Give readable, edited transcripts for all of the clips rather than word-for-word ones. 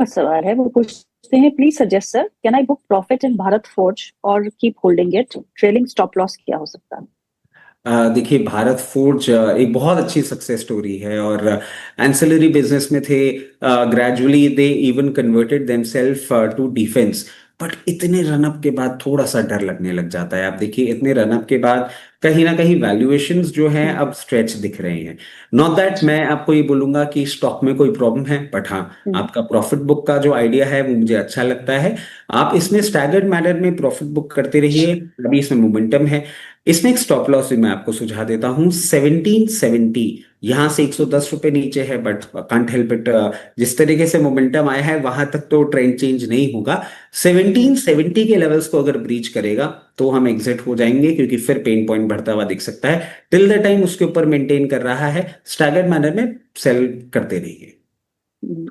सवाल है, वो पूछते हैं, please suggest sir, can I book profit in Bharat Forge और keep holding it? Trailing stop loss क्या हो सकता है? देखिए, भारत फोर्ज एक बहुत अच्छी सक्सेस स्टोरी है और एंसिलरी बिजनेस में थे। Gradually they even converted themselves to defence. But इतने रनअप के बाद थोड़ा सा डर लगने लग जाता है। आप देखिए, इतने रनअप के बाद कहीं ना कहीं वैल्यूएशंस जो हैं हम्म। अब स्ट्रेच दिख रहे हैं। नॉट दैट मैं आपको ये बोलूंगा कि स्टॉक में कोई प्रॉब्लम है, बट हाँ, हम्म। आपका प्रॉफिट बुक का जो आइडिया है वो मुझे अच्छा लगता है। आप इसमें स्टैगर्ड मैनर में प्रॉफिट बुक करते रहिए, अभी इसमें मोमेंटम है। इसमें एक स्टॉप लॉस भी मैं आपको सुझा देता हूँ, 1770। यहाँ से 110 रुपए नीचे है, बट कांट हेल्प इट। जिस तरीके से मोमेंटम आया है वहां तक तो ट्रेंड चेंज नहीं होगा। हम्म। 1770 के लेवल्स को अगर ब्रीच करेगा तो हम एग्जिट हो जाएंगे, क्योंकि फिर पेन पॉइंट बढ़ता हुआ दिख सकता है। टिल द टाइम उसके ऊपर मेंटेन कर रहा है, स्टैगर्ड मैनर में सेल करते रहिए।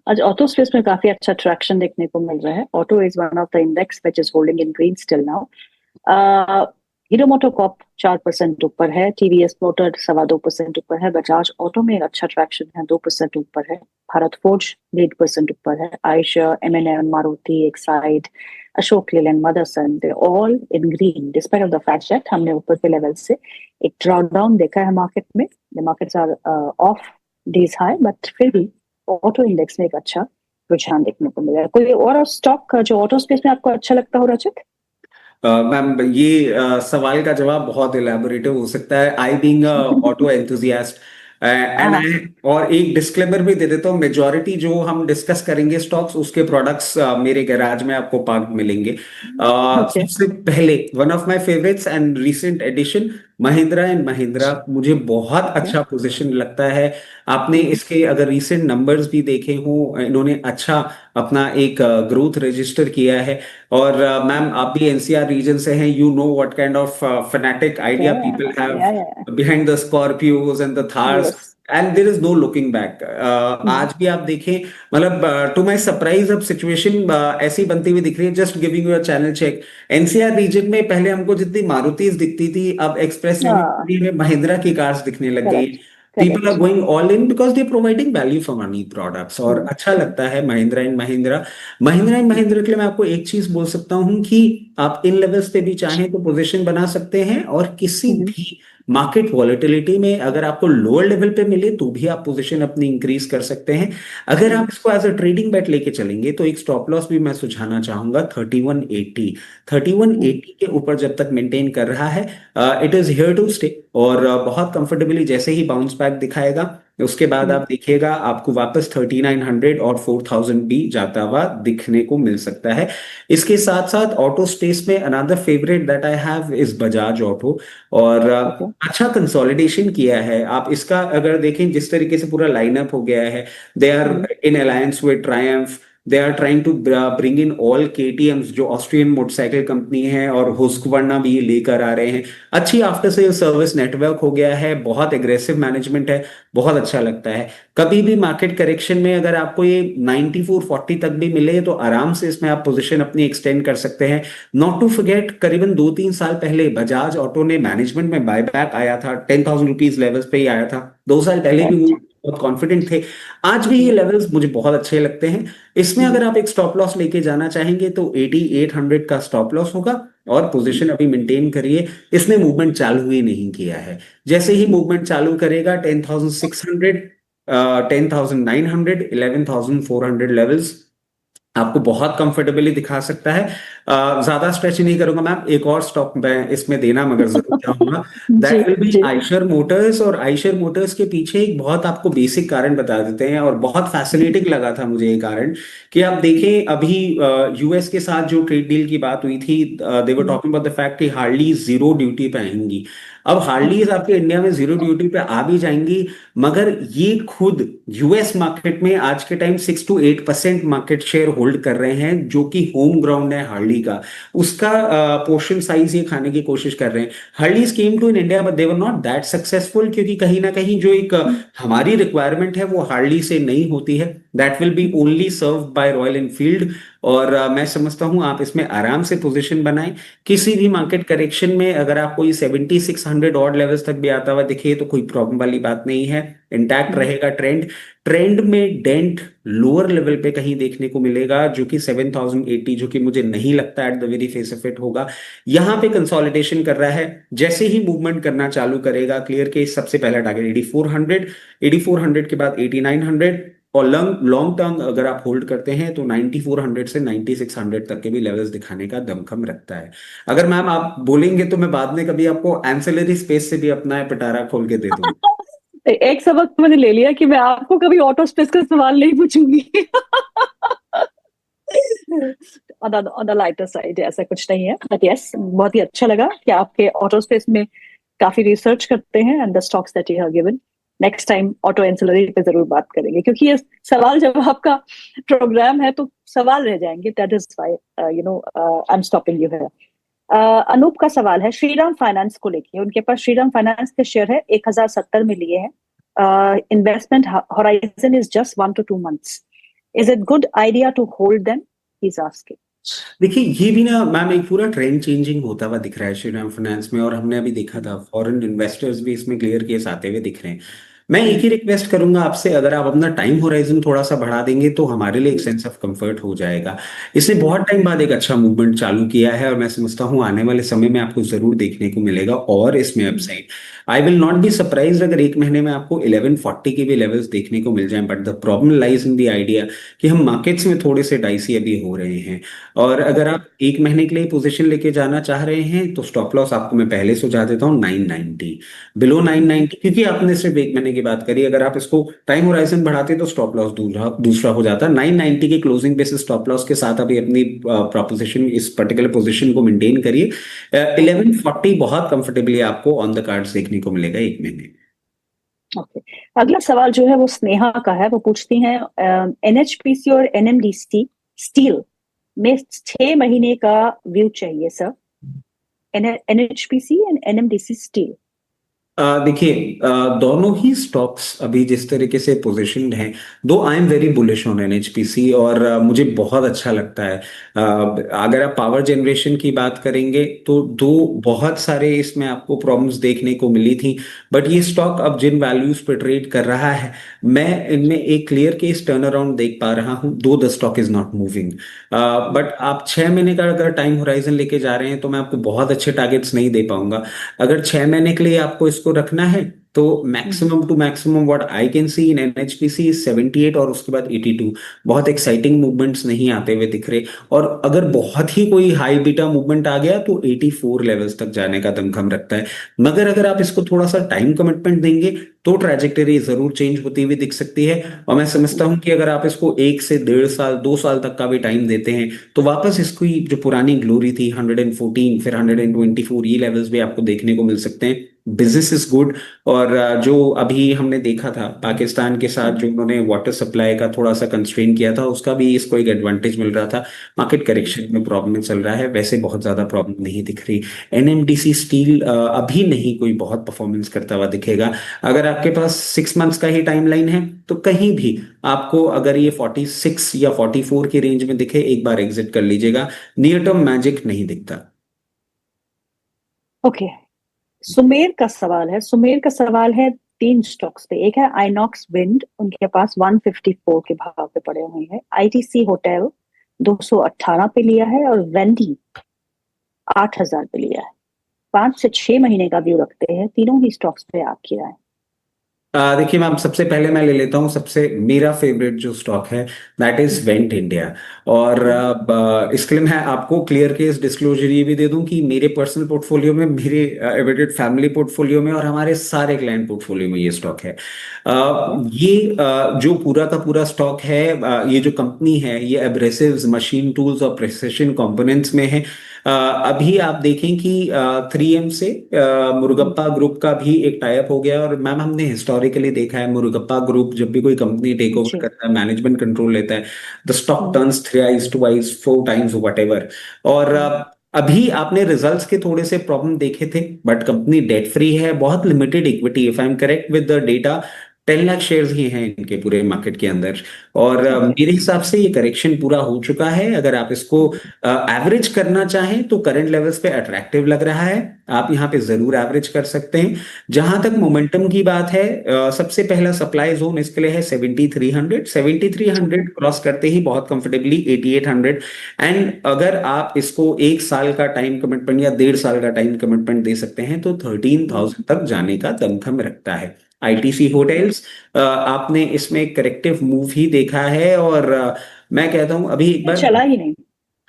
आज ऑटो स्पेस में काफी अच्छा ट्रैक्शन देखने को मिल रहा है। Auto is one of the index which is holding in green still now. Hero MotoCorp 4% ऊपर है, टीवीएस मोटर 2.25% ऊपर है, बजाज ऑटो में एक अच्छा ट्रैक्शन है, 2% ऊपर है। भारत फोर्ज 1.5% ऊपर है। Eicher, M Maruti, Exide, Ashok Leyland, Motherson, they all in green despite of the fact that हमने ऊपर के लेवल से एक ड्रॉडाउन देखा है मार्केट में। The markets are of these high, but फिर भी ऑटो इंडेक्स में एक अच्छा रुझान देखने को मिला है। कोई और स्टॉक जो ऑटो स्पेस में आपको अच्छा लगता हो, रचित? मैम, ये सवाल का जवाब बहुत इलेबोरेटिव हो सकता है। I being auto enthusiast and हाँ। आई, और एक डिस्क्लेमर भी दे देता हूँ, मेजॉरिटी जो हम डिस्कस करेंगे स्टॉक्स, उसके प्रोडक्ट्स मेरे गैराज में आपको पार्क मिलेंगे। ओके। सबसे पहले one of my favourites and recent edition, Mahindra and Mahindra, मुझे बहुत ओके। अच्छा पोजीशन लगता है। आपने इसके अगर रीसेंट नंबर्स भी देखे हो, इन्होंने अच्छा अपना एक ग्रोथ रजिस्टर किया है। और मैम, आप भी एनसीआर रीजन से हैं, you know what kind of fanatic idea people have या behind the Scorpios and the Thars, yes. And there is no looking back. आज भी आप देखें, मतलब टू माय सरप्राइज अब सिचुएशन ऐसी बनती हुई दिख रही है। Just giving you a channel check, NCR region में पहले हमको जितनी मारुतिस दिखती थी, अब एक्सप्रेस हाँ। यूनिवर्सिटी में महिंद्रा की कार्स दिखने लग गई। Correct. People are correct. Going all in because they providing value for money products, और अच्छा लगता है महिंद्रा एंड महिंद्रा। महिंद्रा एंड महिंद्रा के लिए मैं आपको एक चीज बोल सकता हूं कि आप इन लेवल्स पे भी चाहें तो पोजीशन बना सकते हैं, और किसी भी मार्केट वॉलेटिलिटी में अगर आपको लोअर लेवल पे मिले तो भी आप पोजीशन अपनी इंक्रीज कर सकते हैं। अगर आप इसको एज अ ट्रेडिंग बेट लेके चलेंगे तो एक स्टॉप लॉस भी मैं सुझाना चाहूंगा, 3180। 3180 के ऊपर जब तक मेंटेन कर रहा है, it is here to stay. और बहुत कंफर्टेबली जैसे ही बाउंस बैक दिखाएगा, उसके बाद आप देखिएगा आपको वापस 3900 और 4000 भी जाता हुआ दिखने को मिल सकता है। इसके साथ साथ ऑटो स्पेस में another favourite that I have is Bajaj auto. और ओके। अच्छा कंसोलिडेशन किया है। आप इसका अगर देखें, जिस तरीके से पूरा लाइनअप हो गया है, they are in alliance with Triumph. They are trying to bring in all KTMs, जो ऑस्ट्रियन मोटरसाइकिल कंपनी है, और हुस्कवर्ना भी ये लेकर आ रहे हैं। अच्छी आफ्टर सेल सर्विस नेटवर्क हो गया है, बहुत एग्रेसिव मैनेजमेंट है, बहुत अच्छा लगता है। कभी भी मार्केट करेक्शन में अगर आपको ये 9440 तक भी मिले तो आराम से इसमें आप पोजीशन अपनी एक्सटेंड कर सकते हैं। नॉट टू फॉरगेट, करीबन 2-3 साल पहले बजाज ऑटो ने मैनेजमेंट में बायबैक आया था, 10,000 रुपीज लेवल्स पे ही आया था। 2 साल पहले भी वो करेक्ट। बहुत कॉन्फिडेंट थे। आज भी ये लेवल्स मुझे बहुत अच्छे लगते हैं। इसमें अगर आप एक स्टॉप लॉस लेके जाना चाहेंगे तो 8800 का स्टॉप लॉस होगा, और पोजीशन अभी मेंटेन करिए। इसने मूवमेंट चालू ही नहीं किया है। जैसे ही मूवमेंट चालू करेगा, 10,600, 10,900, 11,400 लेवल्स आपको बहुत कंफर्टेबली दिखा सकता है। ज्यादा स्ट्रेच नहीं करूंगा मैम, एक और स्टॉक मैं इसमें देना मगर जरूर चाहूंगा। जी। दैट विल बी जी। आइशर मोटर्स। और आइशर मोटर्स के पीछे एक बहुत आपको बेसिक कारण बता देते हैं, और बहुत फैसिनेटिंग लगा था मुझे ये कारण, कि आप देखें अभी यूएस के साथ जो ट्रेड डील की बात हुई थी, they were talking about the fact कि हार्ली जीरो ड्यूटी पे आएंगी। अब हार्लीज आपके इंडिया में जीरो ड्यूटी पे आ भी जाएंगी, मगर ये खुद यूएस मार्केट में आज के time 6 to 8% market share hold कर रहे हैं, जो कि होम ग्राउंड है हार्ली का। उसका पोर्शन साइज ये खाने की कोशिश कर रहे हैं। Harley came to in India but they were not that successful, क्योंकि कहीं ना कहीं जो एक हमारी रिक्वायरमेंट है वो हार्ली से नहीं होती है। That will be only serve by Royal Enfield. और मैं समझता हूं आप इसमें आराम से पोजीशन बनाएं। किसी भी मार्केट करेक्शन में अगर आप कोई 7600 ऑड लेवल्स तक भी आता हुआ दिखे तो कोई प्रॉब्लम वाली बात नहीं है, इंटैक्ट रहेगा ट्रेंड। ट्रेंड में डेंट लोअर लेवल पे कहीं देखने को मिलेगा जो कि 7080, जो कि मुझे नहीं लगता at the very face of it होगा। यहां पे कंसोलिडेशन कर रहा है, जैसे ही मूवमेंट करना चालू करेगा क्लियर के सबसे पहला टारगेट 8400, 8400 के बाद 8900, और लॉन्ग लॉन्ग टर्म अगर आप होल्ड करते हैं तो 9400 से 9600 तक के भी लेवल्स दिखाने का दमखम रखता है। अगर मैम आप बोलेंगे तो मैं बाद में कभी आपको एंसिलरी स्पेस से भी अपना पिटारा खोल के दे दूंगा। एक सबक तो मैंने ले लिया कि मैं आपको कभी ऑटो स्पेस का सवाल नहीं पूछूंगी। ऑन द लाइटर साइड ऐसा कुछ नहीं है, बट यस बहुत ही अच्छा लगा कि आपके ऑटो स्पेस में काफी रिसर्च करते हैं and the stocks that you have given. Next time auto ancillary पे जरूर बात करेंगे, क्योंकि ये सवाल जब आपका प्रोग्राम है तो सवाल रह जाएंगे। That is why I am stopping you here. Anoop का सवाल है श्रीराम फाइनेंस को लेके। उनके पास श्रीराम फाइनेंस के शेयर है 1070 में लिए हैं। Investment horizon is just 1 to 2 months. Is it good idea to hold them? He's asking. देखिए ये भी ना मैम एक पूरा ट्रेंड चेंजिंग होता हुआ दिख रहा है श्रीराम फाइनेंस में, और हमने अभी देखा था फॉरेन इन्वेस्टर्स भी इसमें क्लियर केस आते हुए दिख रहे हैं। मैं एक ही रिक्वेस्ट करूंगा आपसे, अगर आप अपना टाइम होराइजन थोड़ा सा बढ़ा देंगे तो हमारे लिए एक सेंस ऑफ कंफर्ट हो जाएगा। इसने बहुत टाइम बाद एक अच्छा मूवमेंट चालू किया है और मैं समझता हूँ आने वाले समय में आपको जरूर देखने को मिलेगा और इसमें upside. I will not be surprise अगर एक महीने में आपको 1140 के भी लेवल्स देखने को मिल जाएं, but the problem lies in the idea कि हम मार्केट्स में थोड़े से डाइसी अभी हो रहे हैं। और अगर आप एक महीने के लिए पोजीशन लेके जाना चाह रहे हैं तो स्टॉप लॉस आपको मैं पहले सुझा देता हूँ 990, बिलो 990, क्योंकि आपने सिर्फ एक महीने की बात करी। अगर आप इसको टाइम होराइजन बढ़ाते तो स्टॉप लॉस दूसरा दूसरा हो जाता। 990 की क्लोजिंग बेसिस स्टॉप लॉस के साथ अभी अपनी प्रोपोजिशन इस पर्टिकुलर पोजीशन को मेंटेन करिए। 1140 बहुत कंफर्टेबली आपको ऑन द कार्ड्स देखने को मिलेगा एक महीने। ओके, अगला सवाल जो है वो स्नेहा का है। वो पूछती हैं एनएचपीसी और एनएमडीसी स्टील में 6 महीने का व्यू चाहिए sir. NHPC and NMDC steel. देखिए दोनों ही स्टॉक्स अभी जिस तरीके से पोजीशनड हैं, दो I am very bullish on NHPC और मुझे बहुत अच्छा लगता है। अगर आप पावर जनरेशन की बात करेंगे तो दो बहुत सारे इसमें आपको प्रॉब्लम्स देखने को मिली थी, बट ये स्टॉक अब जिन वैल्यूज पे ट्रेड कर रहा है मैं इनमें एक क्लियर केस टर्न अराउंड देख पा रहा हूं, दो the stock is not moving. But आप 6 महीने का अगर टाइम होराइजन लेके जा रहे हैं तो मैं आपको बहुत अच्छे टारगेट्स नहीं दे पाऊंगा। अगर 6 महीने के लिए आपको इसको रखना है तो maximum to maximum what I can see in NHPC 78 और उसके बाद 82। बहुत एक्साइटिंग मूवमेंट्स नहीं आते हुए दिख रहे, और अगर बहुत ही कोई हाई बीटा मूवमेंट आ गया तो 84 लेवल्स तक जाने का दमखम रखता है। मगर अगर आप इसको थोड़ा सा टाइम कमिटमेंट देंगे तो ट्रैजेक्टरी जरूर चेंज होती हुई दिख सकती है। और मैं समझता हूं कि अगर आप इसको 1 से 1.5 साल 2 साल तक का भी टाइम देते हैं तो वापस इसकी जो पुरानी ग्लोरी थी 114 फिर 124 ये लेवल्स भी आपको देखने को मिल सकते हैं। Business is good. और जो अभी हमने देखा था पाकिस्तान के साथ जो उन्होंने वाटर सप्लाई का थोड़ा सा कंस्ट्रेन किया था उसका भी इसको एक एडवांटेज मिल रहा था। मार्केट करेक्शन में प्रॉब्लम चल रहा है, वैसे बहुत ज्यादा प्रॉब्लम नहीं दिख रही। एनएमडीसी स्टील अभी नहीं कोई बहुत परफॉर्मेंस करता हुआ दिखेगा। अगर आपके पास 6 मंथ्स का ही टाइमलाइन है तो कहीं भी आपको अगर ये 46 या 44 की रेंज में दिखे एक बार एग्जिट कर लीजिएगा, नियर टर्म मैजिक नहीं दिखता। ओके, सुमेर का सवाल है। सुमेर का सवाल है 3 स्टॉक्स पे। एक है आइनॉक्स विंड, उनके पास 154 के भाव पे पड़े हुए हैं। आईटीसी होटल 218 पे लिया है और वेंडी 8000 पे लिया है। 5 से 6 महीने का व्यू रखते हैं। तीनों ही स्टॉक्स पे आपकी राय। देखिए मैम, सबसे पहले मैं ले लेता हूँ सबसे मेरा फेवरेट जो स्टॉक है दैट इज वेंट इंडिया। और इसके लिए मैं आपको क्लियर केस डिस्क्लोजर ये भी दे दूं कि मेरे पर्सनल पोर्टफोलियो में, मेरे इमीडिएट फैमिली पोर्टफोलियो में और हमारे सारे क्लाइंट पोर्टफोलियो में ये स्टॉक है। जो पूरा का पूरा स्टॉक है, ये जो कंपनी है ये एब्रेसिव्स, मशीन टूल्स और प्रिसिशन कंपोनेंट्स में है। अभी आप देखें कि 3M से मुरुगप्पा ग्रुप का भी एक टाई अप हो गया। और मैम हमने हिस्टोरिकली देखा है मुरुगप्पा ग्रुप जब भी कोई कंपनी टेक ओवर करता है, मैनेजमेंट कंट्रोल लेता है, the stock turns 3x 2x 4x whatever. और अभी आपने रिजल्ट्स के थोड़े से प्रॉब्लम देखे थे, बट कंपनी डेट फ्री है, बहुत limited equity, if I am correct with the data 10 lakh shares ही हैं इनके पूरे मार्केट के अंदर। और ओके। मेरे हिसाब से ये करेक्शन पूरा हो चुका है। अगर आप इसको एवरेज करना चाहें तो करंट लेवल्स पे अट्रैक्टिव लग रहा है, आप यहाँ पे जरूर एवरेज कर सकते हैं। जहां तक मोमेंटम की बात है, सबसे पहला सप्लाई जोन इसके लिए है 7300। 7300 क्रॉस करते ही बहुत कंफर्टेबली 8800। एंड अगर आप इसको 1 साल का टाइम कमिटमेंट या 1.5 साल का टाइम कमिटमेंट दे सकते हैं तो 13,000 तक जाने का दमखम रखता है। आईटीसी होटल्स, आपने इसमें करेक्टिव मूव ही देखा है, और मैं कहता हूं अभी एक बार। चला ही नहीं।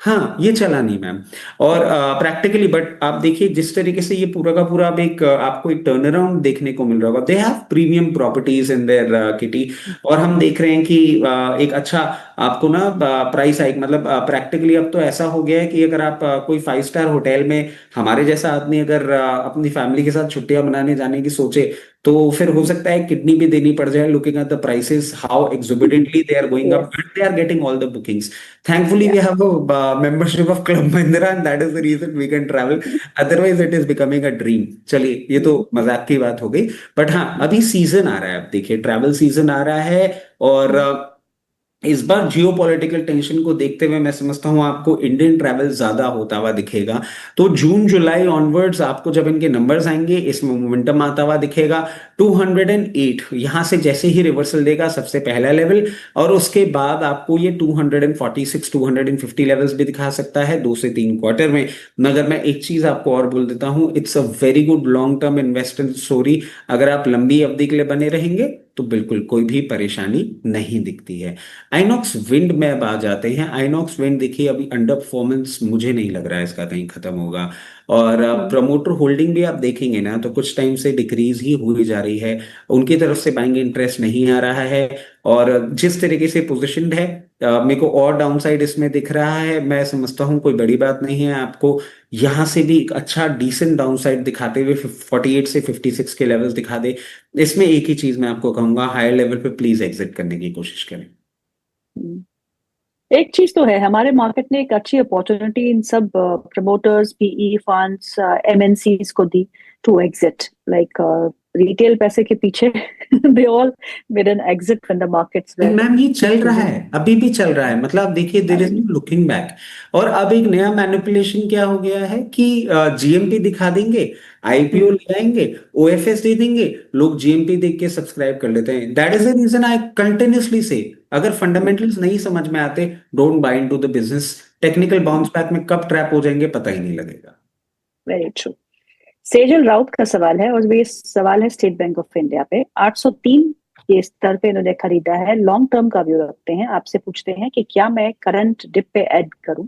हाँ, ये चला नहीं मैम। और प्रैक्टिकली बट आप देखिए जिस तरीके से ये पूरा का पूरा अब एक आपको एक टर्न अराउंड देखने को मिल रहा होगा। They have premium properties in their kitty. और हम देख रहे हैं कि एक अच्छा आपको ना प्राइस हाइक, मतलब प्रैक्टिकली अब तो ऐसा हो गया है कि अगर आप कोई 5 स्टार होटल में, हमारे जैसा आदमी अगर अपनी फैमिली के साथ छुट्टियां मनाने जाने की सोचे, तो फिर हो सकता है किडनी भी देनी पड़ जाए, looking at the prices how exorbitantly they are going up, yes. But they are getting all the bookings. Thankfully, we have a membership of Club Mahindra, and that is the reason we can travel. Otherwise, it is becoming a dream. चलिए, ये तो मजाक की बात हो गई। But हाँ, अभी सीजन आ रहा है, अब देखिए ट्रैवल सीजन आ रहा है। और इस बार जियो पॉलिटिकल टेंशन को देखते हुए मैं समझता हूं आपको इंडियन ट्रैवल ज्यादा होता हुआ दिखेगा। तो जून जुलाई ऑनवर्ड्स आपको जब इनके नंबर्स आएंगे, इसमें मोमेंटम आता हुआ दिखेगा। 208 यहां से जैसे ही रिवर्सल देगा सबसे पहला लेवल, और उसके बाद आपको ये 246 250 लेवल्स भी दिखा सकता है 2 से 3 क्वार्टर में। मगर मैं एक चीज आपको और बोल देता हूं, it's a very good long term investment story. अगर आप लंबी अवधि के लिए बने रहेंगे तो बिल्कुल कोई भी परेशानी नहीं दिखती है। आइनॉक्स विंड में अब आ जाते हैं। आइनॉक्स विंड देखिए अभी अंडर परफॉर्मेंस मुझे नहीं लग रहा है इसका कहीं खत्म होगा। और प्रमोटर होल्डिंग भी आप देखेंगे ना तो कुछ टाइम से डिक्रीज ही हुई जा रही है, उनकी तरफ से बाइंग इंटरेस्ट नहीं आ रहा है। और जिस तरीके से पोजिशनड है, मेरे को और डाउनसाइड इसमें दिख रहा है। मैं समझता हूँ कोई बड़ी बात नहीं है, आपको यहां से भी एक अच्छा डिसेंट डाउनसाइड दिखाते हुए 48 से 56 के लेवल्स दिखा दे। इसमें एक ही चीज मैं आपको कहूंगा, हायर लेवल पे प्लीज एग्जिट करने की कोशिश करें। एक चीज तो है, हमारे मार्केट ने एक अच्छी अपॉर्चुनिटी इन सब प्रमोटर्स, पीई फंड्स, एमएनसीज को दी टू एग्जिट। लाइक रिटेल पैसे के पीछे they all made an exit when the markets were ma'am ये चल रहा है, इंक्रीजिंग। अभी भी चल रहा है, मतलब आप देखिए there is no looking back. और अब एक नया मैनिपुलेशन क्या हो गया है कि जीएमपी दिखा देंगे, आईपीओ ले आएंगे, ओएफएस दे देंगे, लोग जीएमपी देख के सब्सक्राइब कर लेते हैं। That is the reason I continuously से, अगर फंडामेंटल्स नहीं समझ में आते, don't buy into the business. Technical bounce back में कब ट्रैप हो जाएंगे पता ही नहीं लगेगा। Very true. सेजल राउत का सवाल है, और ये सवाल है स्टेट बैंक ऑफ इंडिया पे। 803 के स्तर पे इन्होंने खरीदा है, लॉन्ग टर्म का व्यू रखते हैं। आपसे पूछते हैं कि क्या मैं करंट डिप पे ऐड करूं?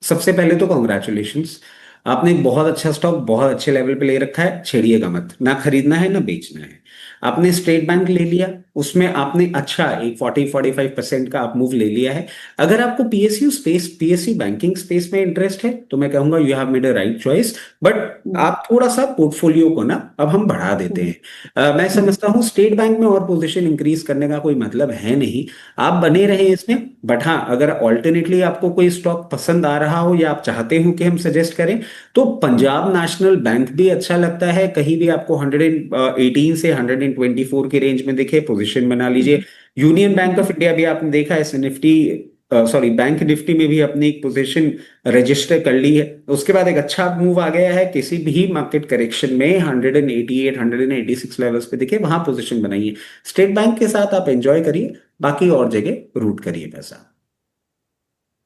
सबसे पहले तो कॉन्ग्रेचुलेशंस, आपने एक बहुत अच्छा स्टॉक बहुत अच्छे लेवल पे ले रखा है, छेड़िएगा मत, ना खरीदना है ना बेचना है। आपने स्टेट बैंक ले लिया, उसमें आपने अच्छा एक 40-45% का आप मूव ले लिया है। अगर आपको PSU space, PSU banking space में इंटरेस्ट है तो मैं कहूंगा you have made a right choice. But आप थोड़ा सा पोर्टफोलियो को ना अब हम बढ़ा देते हैं। मैं समझता हूँ स्टेट बैंक में और पोजीशन इंक्रीज करने का कोई मतलब है नहीं, आप बने रहे इसमें। बट हाँ, अगर ऑल्टरनेटली आपको कोई स्टॉक पसंद आ रहा हो या आप चाहते हो कि हम सजेस्ट करें, तो पंजाब नेशनल बैंक भी अच्छा लगता है। कहीं भी आपको 118 से 124 की रेंज में दिखे पोजीशन बना लीजिए। यूनियन बैंक ऑफ इंडिया भी आपने देखा है निफ्टी, सॉरी बैंक निफ्टी में भी अपनी एक पोजीशन रजिस्टर कर ली है। उसके बाद एक अच्छा मूव आ गया है, किसी भी मार्केट करेक्शन में 188 186 लेवल्स पे दिखे वहां पोजीशन बनाइए। स्टेट बैंक के साथ आप एंजॉय करिए, बाकी और जगह रूट करिए पैसा।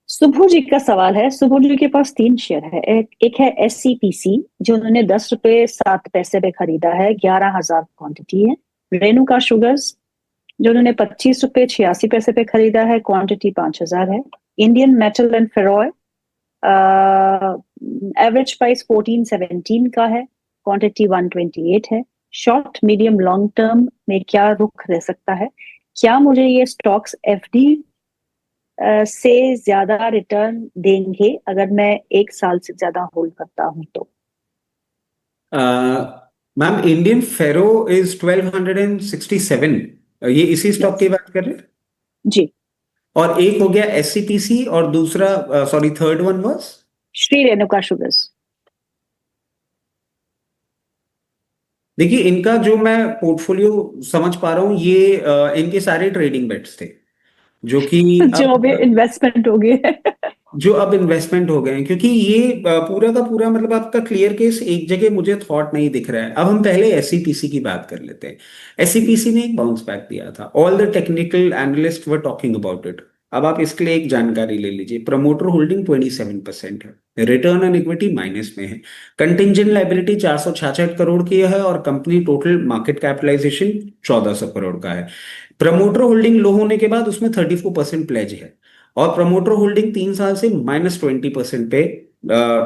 सुभु जी का सवाल है। सुभु जी के पास 3 शेयर है। एक है एससीपीसी, जो उन्होंने 10 रुपए 7 पैसे पे खरीदा है, 11,000 क्वांटिटी है। रेणुका शुगर्स, जो उन्होंने 25 रुपए 86 पैसे पे खरीदा है, क्वांटिटी 5,000 है। Indian metal and ferroalloy, average price 1417 का है, क्वांटिटी 128 है। शॉर्ट मीडियम लॉन्ग टर्म में क्या रुख रह सकता है? क्या मुझे ये स्टॉक्स एफडी से ज्यादा रिटर्न देंगे अगर मैं 1 साल से ज्यादा होल्ड करता हूं तो? मैम इंडियन फेरो इज 1267, ये इसी स्टॉक की यस बात कर रहे हैं। जी। और एक हो गया एससीपीसी और दूसरा, sorry third one was Shri Renuka sugars. देखिए, इनका जो मैं पोर्टफोलियो समझ पा रहा हूँ, ये इनके सारे ट्रेडिंग बेट्स थे जो कि जो अभी इन्वेस्टमेंट हो गई है। जो अब इन्वेस्टमेंट हो गए हैं, क्योंकि ये पूरा का पूरा मतलब आपका क्लियर केस एक जगह मुझे थॉट नहीं दिख रहा है। अब हम पहले एसईपीसी की बात कर लेते हैं। एसईपीसी ने एक बाउंस बैक दिया था, all the technical analyst were talking about it. अब आप इसके लिए एक जानकारी ले लीजिए। प्रमोटर होल्डिंग 27% है, रिटर्न ऑन इक्विटी माइनस में है, कंटिंजेंट लाइबिलिटी 466 करोड़ की है, और company total market capitalization 1400 crore का है। प्रमोटर होल्डिंग लो होने के बाद उसमें 34% प्लेज है, और प्रमोटर होल्डिंग 3 साल से -20% पे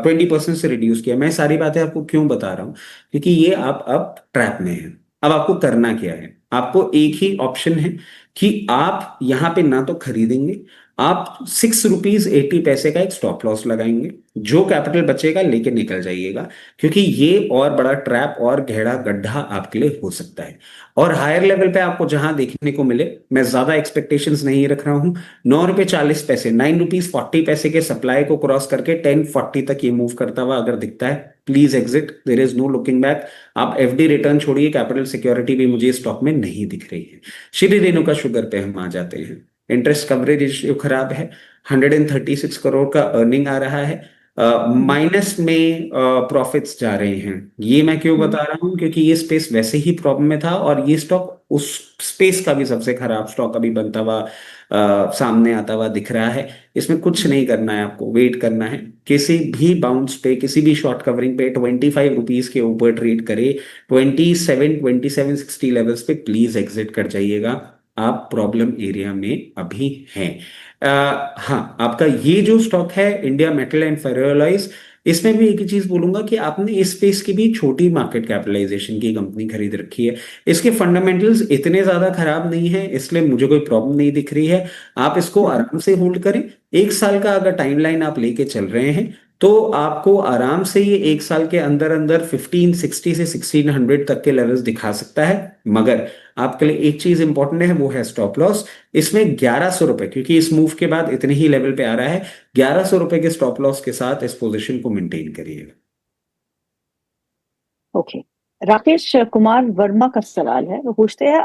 20% से रिड्यूस किया। मैं सारी बातें आपको क्यों बता रहा हूं, क्योंकि ये आप अब ट्रैप में हैं। अब आपको करना क्या है, आपको एक ही ऑप्शन है कि आप यहां पे ना तो खरीदेंगे, आप ₹6.80 का एक स्टॉप लॉस लगाएंगे, जो कैपिटल बचेगा लेके निकल जाइएगा, क्योंकि ये और बड़ा ट्रैप और गहरा गड्ढा आपके लिए हो सकता है। और हायर लेवल पे आपको जहां देखने को मिले, मैं ज्यादा एक्सपेक्टेशंस नहीं रख रहा हूं, ₹9.40, ₹9.40 के सप्लाई को क्रॉस करके 10.40 तक ये मूव करता हुआ अगर दिखता है, please exit, there is no looking back. आप एफडी रिटर्न छोड़िए, कैपिटल सिक्योरिटी भी मुझे स्टॉक में नहीं दिख रही है। श्री रेणुका शुगर पे हम आ जाते हैं। इंटरेस्ट कवरेज रेशियो खराब है, 136 करोड़ का अर्निंग आ रहा है, माइनस में प्रॉफिट्स जा रहे हैं। ये मैं क्यों बता रहा हूं, क्योंकि ये स्पेस वैसे ही प्रॉब्लम में था, और ये स्टॉक उस स्पेस का भी सबसे खराब स्टॉक अभी बनता हुआ सामने आता हुआ दिख रहा है। इसमें कुछ नहीं करना है, आपको वेट करना है। किसी भी बाउंस पे, किसी भी शॉर्ट कवरिंग पे ₹25 के ऊपर ट्रेड करे, 27-2760 लेवल्स पे प्लीज एग्जिट कर जाइएगा। आप प्रॉब्लम एरिया में अभी हैं। हाँ, आपका ये जो स्टॉक है इंडिया मेटल एंड फेरोअलॉयज, इसमें भी एक ही चीज बोलूंगा कि आपने इस स्पेस की भी छोटी मार्केट कैपिटलाइजेशन की कंपनी खरीद रखी है। इसके फंडामेंटल्स इतने ज्यादा खराब नहीं है, इसलिए मुझे कोई प्रॉब्लम नहीं दिख रही है। आप इसको आराम से होल्ड करें। 1 साल का अगर टाइमलाइन आप लेके चल रहे हैं, तो आपको आराम से ये 1 साल के अंदर अंदर 1560 से 1600 तक के लेवल्स दिखा सकता है। मगर आपके लिए एक चीज इंपॉर्टेंट है, वो है स्टॉप लॉस। इसमें ₹1100, क्योंकि इस मूव के बाद इतने ही लेवल पे आ रहा है, ₹1100 के स्टॉप लॉस के साथ इस पोजीशन को मेंटेन करिएगा। ओके, राकेश कुमार वर्मा का सवाल है, वो पूछते हैं